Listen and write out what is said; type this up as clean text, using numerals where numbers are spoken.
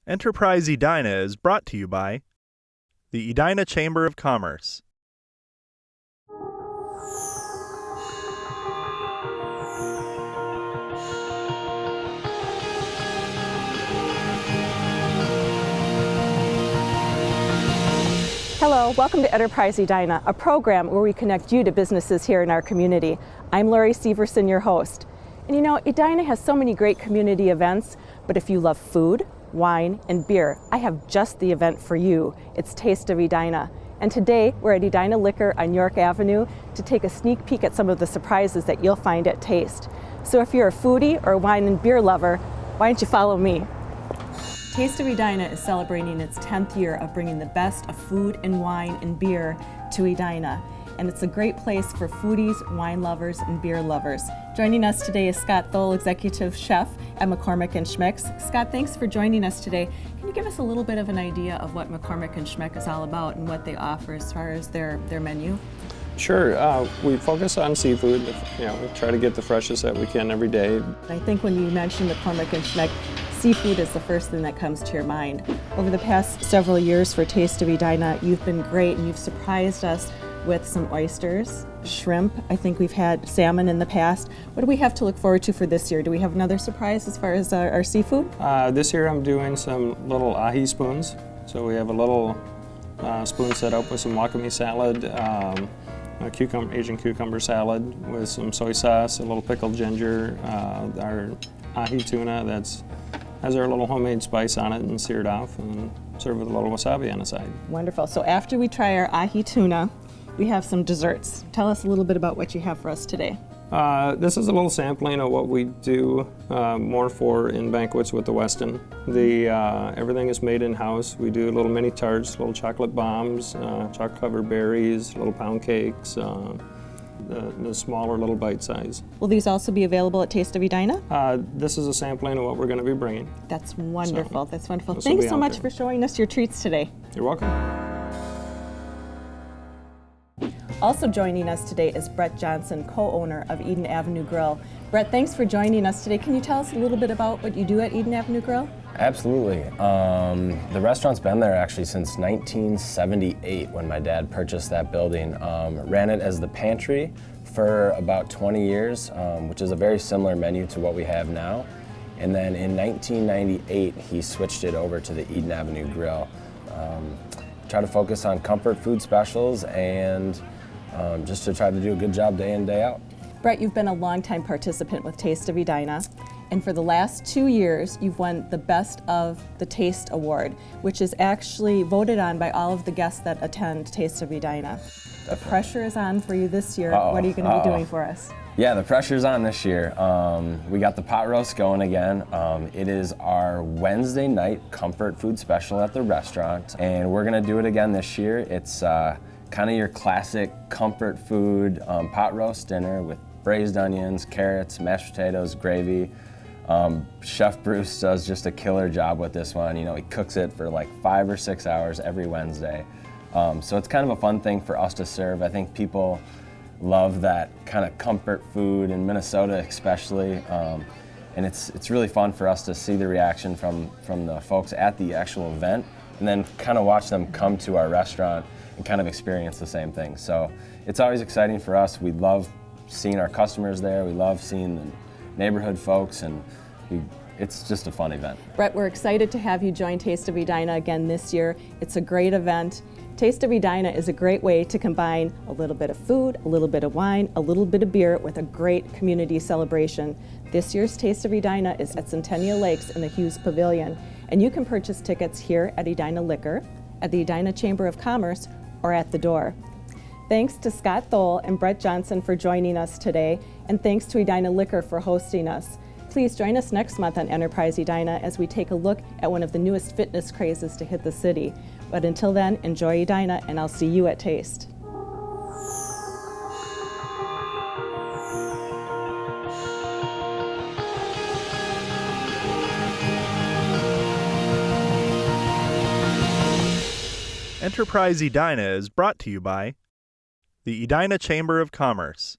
Enterprise Edina is brought to you by the Edina Chamber of Commerce. Hello, welcome to Enterprise Edina, a program where we connect you to businesses here in our community. I'm Lori Severson, your host. And you know, Edina has so many great community events, but if you love food, wine, and beer, I have just the event for you. It's Taste of Edina. And today, we're at Edina Liquor on York Avenue to take a sneak peek at some of the surprises that you'll find at Taste. So if you're a foodie or a wine and beer lover, why don't you follow me? Taste of Edina is celebrating its 10th year of bringing the best of food and wine and beer to Edina. And it's a great place for foodies, wine lovers, and beer lovers. Joining us today is Scott Thole, Executive Chef at McCormick & Schmick's. Scott, thanks for joining us today. Can you give us a little bit of an idea of what McCormick & Schmick is all about and what they offer as far as their menu? Sure. We focus on seafood. We try to get the freshest that we can every day. I think when you mention McCormick & Schmick, seafood is the first thing that comes to your mind. Over the past several years for Taste of Edina, you've been great and you've surprised us with some oysters, shrimp. I think we've had salmon in the past. What do we have to look forward to for this year? Do we have another surprise as far as our seafood? This year I'm doing some little ahi spoons. So we have a little spoon set up with some wakame salad, Asian cucumber salad with some soy sauce, a little pickled ginger, our ahi tuna has our little homemade spice on it and seared off, and served with a little wasabi on the side. Wonderful. So after we try our ahi tuna, we have some desserts. Tell us a little bit about what you have for us today. This is a little sampling of what we do more for in banquets with the Westin. Everything is made in-house. We do little mini tarts, little chocolate bombs, chocolate-covered berries, little pound cakes, the smaller little bite size. Will these also be available at Taste of Edina? This is a sampling of what we're going to be bringing. That's wonderful. That's wonderful. Thanks Thanks so much for showing us your treats today. You're welcome. Also joining us today is Brett Johnson, co-owner of Eden Avenue Grill. Brett, thanks for joining us today. Can you tell us a little bit about what you do at Eden Avenue Grill? Absolutely. The restaurant's been there actually since 1978 when my dad purchased that building. Ran it as the pantry for about 20 years, which is a very similar menu to what we have now. And then in 1998, he switched it over to the Eden Avenue Grill. Try to focus on comfort food specials and just to try to do a good job day in, day out. Brett, you've been a longtime participant with Taste of Edina, and for the last 2 years, you've won the Best of the Taste Award, which is actually voted on by all of the guests that attend Taste of Edina. The pressure is on for you this year. What are you going to be doing for us? Yeah, the pressure's on this year. We got the pot roast going again. It is our Wednesday night comfort food special at the restaurant, and we're going to do it again this year. It's kind of your classic comfort food pot roast dinner with braised onions, carrots, mashed potatoes, gravy. Chef Bruce does just a killer job with this one. You know, he cooks it for like 5 or 6 hours every Wednesday. So it's kind of a fun thing for us to serve. I think people love that kind of comfort food in Minnesota especially. And it's really fun for us to see the reaction from the folks at the actual event and then kind of watch them come to our restaurant and kind of experience the same thing. So it's always exciting for us. We love seeing our customers there. We love seeing the neighborhood folks, and it's just a fun event. Brett, we're excited to have you join Taste of Edina again this year. It's a great event. Taste of Edina is a great way to combine a little bit of food, a little bit of wine, a little bit of beer with a great community celebration. This year's Taste of Edina is at Centennial Lakes in the Hughes Pavilion, and you can purchase tickets here at Edina Liquor, at the Edina Chamber of Commerce, or at the door. Thanks to Scott Thole and Brett Johnson for joining us today, and thanks to Edina Liquor for hosting us. Please join us next month on Enterprise Edina as we take a look at one of the newest fitness crazes to hit the city. But until then, enjoy Edina, and I'll see you at Taste. Enterprise Edina is brought to you by the Edina Chamber of Commerce.